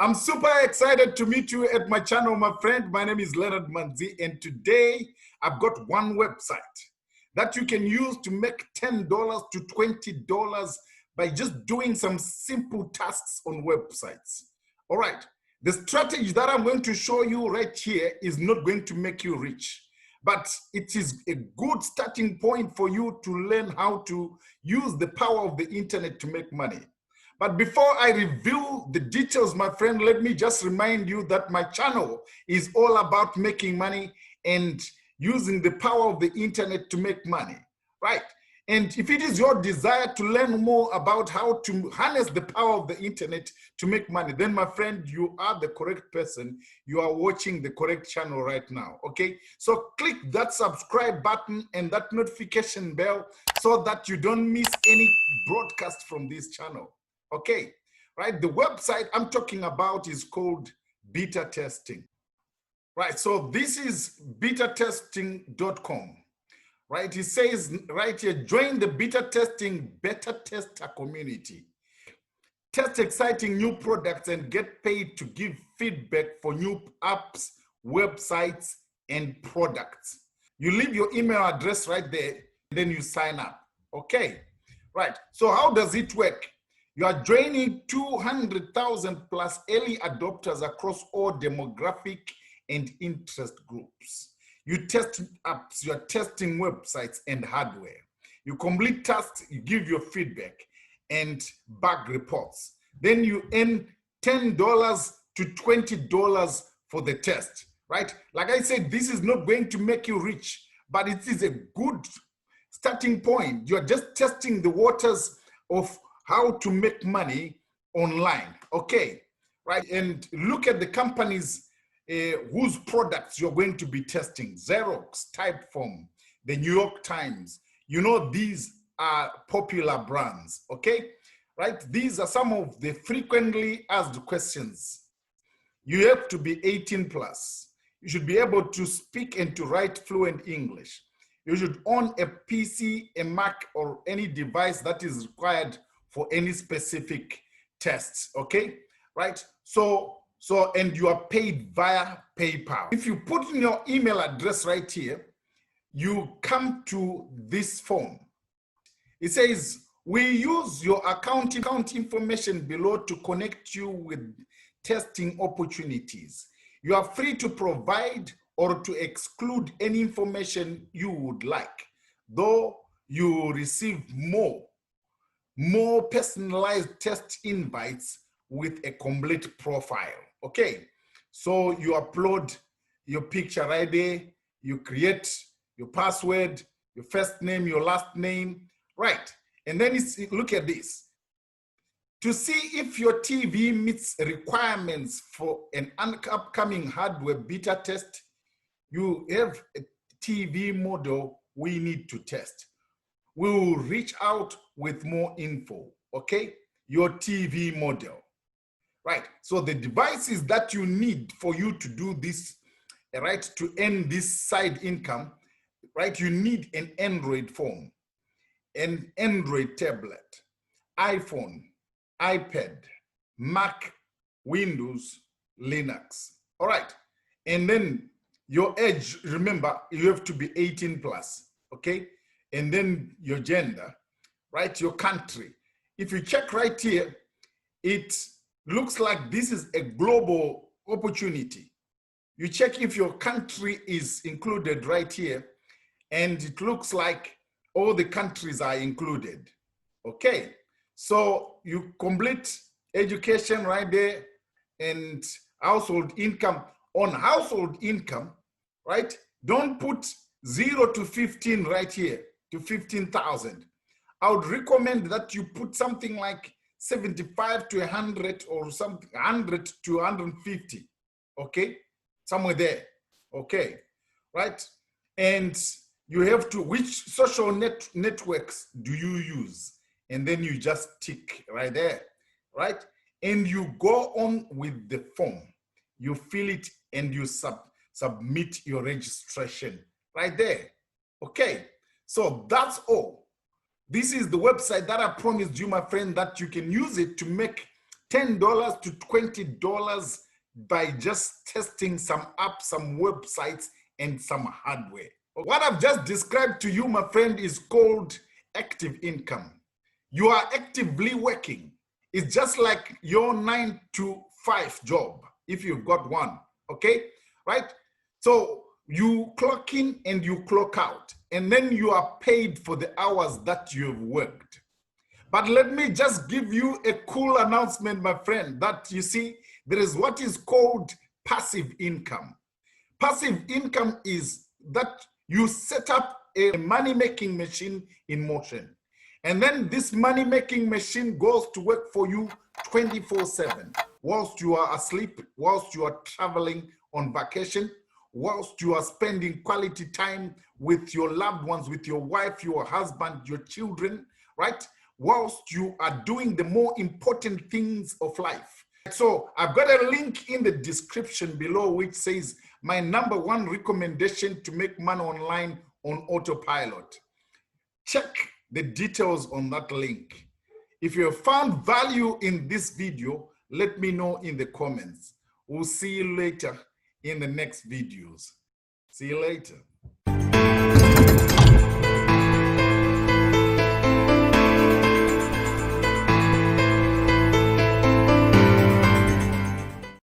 I'm super excited to meet you at my channel, my friend. My name is Leonard Manzi, and today I've got one website that you can use to make $10 to $20 by just doing some simple tasks on websites. All right, the strategy that I'm going to show you right here is not going to make you rich, but it is a good starting point for you to learn how to use the power of the internet to make money. But before I reveal the details, my friend, let me just remind you that my channel is all about making money and using the power of the internet to make money, right? And if it is your desire to learn more about how to harness the power of the internet to make money, then my friend, you are the correct person. You are watching the correct channel right now, okay? So click that subscribe button and that notification bell so that you don't miss any broadcast from this channel. Okay, right? The website I'm talking about is called beta testing, right? So this is betatesting.com, right? It says right here, join the beta testing beta tester community. Test exciting new products and get paid to give feedback for new apps, websites, and products. You leave your email address right there, then you sign up, okay? Right, so how does it work? You are joining 200,000 plus early adopters across all demographic and interest groups. You test apps, you are testing websites and hardware. You complete tasks, you give your feedback and bug reports. Then you earn $10 to $20 for the test, right? Like I said, this is not going to make you rich, but it is a good starting point. You're just testing the waters of how to make money online, okay, right? And look at the companies whose products you're going to be testing. Xerox, Typeform, the New York Times. You know, these are popular brands, okay? Right? These are some of the frequently asked questions. You have to be 18 plus. You should be able to speak and to write fluent English. You should own a PC, a Mac, or any device that is required for any specific tests, okay? Right? And you are paid via PayPal. If you put in your email address right here, you come to this form. It says, we use your account information below to connect you with testing opportunities. You are free to provide or to exclude any information you would like, though you receive more personalized test invites with a complete profile, okay? So you upload your picture right there, you create your password, your first name, your last name, right? And then look at this. To see if your TV meets requirements for an upcoming hardware beta test, you have a TV model we need to test. We will reach out with more info, okay? Your TV model, right? So the devices that you need for you to do this, right, to earn this side income, right? You need an Android phone, an Android tablet, iPhone, iPad, Mac, Windows, Linux, all right? And then your age, remember, you have to be 18 plus, okay? And then your gender, right? Your country. If you check right here, it looks like this is a global opportunity. You check if your country is included right here, and it looks like all the countries are included. Okay, so you complete education right there and household income. On household income, right? Don't put 0 to 15 right here, to 15,000. I would recommend that you put something like 75 to 100 or something, 100 to 150, okay? Somewhere there, okay, right? And you have to, which social networks do you use? And then you just tick right there, right? And you go on with the form. You fill it and you submit your registration right there, okay? So that's all. This is the website that I promised you, my friend, that you can use it to make $10 to $20 by just testing some apps, some websites, and some hardware. What I've just described to you, my friend, is called active income. You are actively working. It's just like your 9 to 5 job, if you've got one, okay? Right? So you clock in and you clock out, and then you are paid for the hours that you've worked. But let me just give you a cool announcement, my friend, that you see, there is what is called passive income. Passive income is that you set up a money-making machine in motion. And then this money-making machine goes to work for you 24/7, whilst you are asleep, whilst you are traveling on vacation, whilst you are spending quality time with your loved ones, with your wife, your husband, your children, right? Whilst you are doing the more important things of life. So I've got a link in the description below which says my #1 recommendation to make money online on AutoPilot. Check the details on that link. If you have found value in this video, let me know in the comments. We'll see you later in the next videos. See you later.